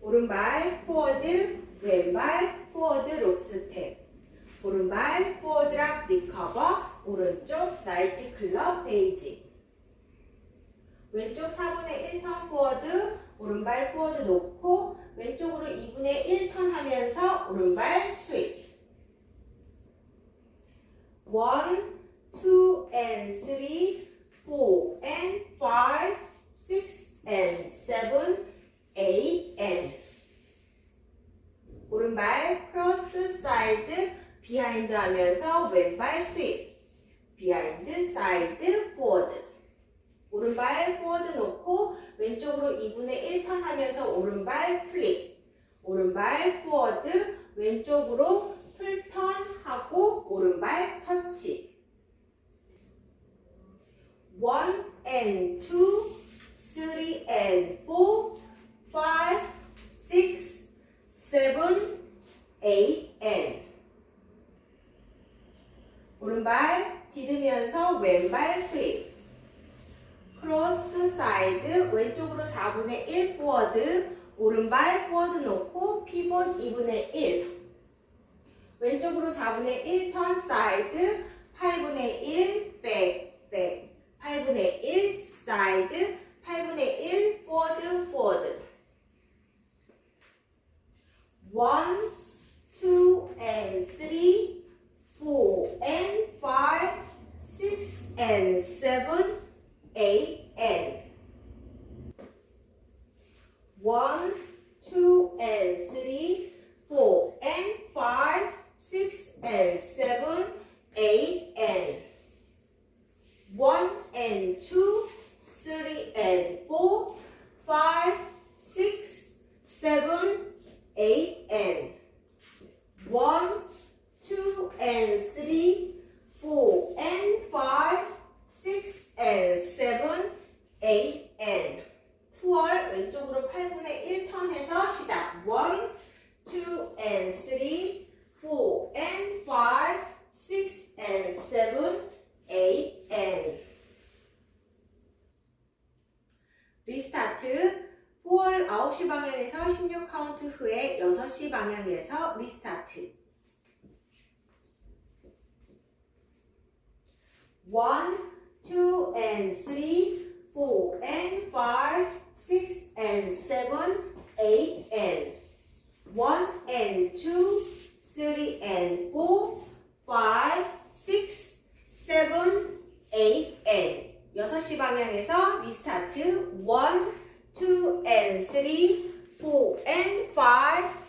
오른발 포워드, 왼발 포워드 록 스텝. 오른발 포워드 락 리커버, 오른쪽 나이트 클럽 베이지. 왼쪽 4분의 1턴 포워드, 오른발 포워드 놓고 왼쪽으로 2분의 1턴 하면서 오른발 스윗. 1, 2 and 3, 4 and 5, 6 and 7, 8 and. 오른발 크로스 사이드 비하인드 하면서 왼발 스윗. 비하인드 사이드 포워드. 오른발 포워드 놓고 왼쪽으로 2분의 1턴 하면서 오른발 플립. 오른발 포워드 왼쪽으로 풀턴 하고 오른발 터치. 1 and 2, 3 and 4, 5, 6, 7, 8 and. 오른발 디디면서 왼발 스윗. 크로스 사이드 왼쪽으로 4분의 1 포워드, 오른발 포워드 놓고 피봇 2분의 1. 왼쪽으로 4분의 1 턴 사이드, 8분의 1 백, 백. 8분의 1 사이드, 8분의 1 포워드, 포워드. 1, 2 and 3, 4 and 5, 6 and 7, 8 and. 1, 2 and 3, 4 and 5, 6 and 7, 8 and. 1 and 2, 3 and 4, 5, 6, 7, 8 and. 1, 2 and 3, 4 and 5, 6 and 7, 8 and. 투얼 왼쪽으로 8분의 1 턴 해서 시작. 1, 2 and 3, 4 and 5, 6 and 7, 8 and. 리스타트. 4월 9시 방향에서 16 카운트 후에 6시 방향에서 리스타트. 1, 2 and 3, 4 and 5, 6 and 7, 8 and. 1 and 2, 3 and 4, 5, 6, 7, 8 and. 6시 방향에서 리스타트. 1, 2 and 3, 4 and 5,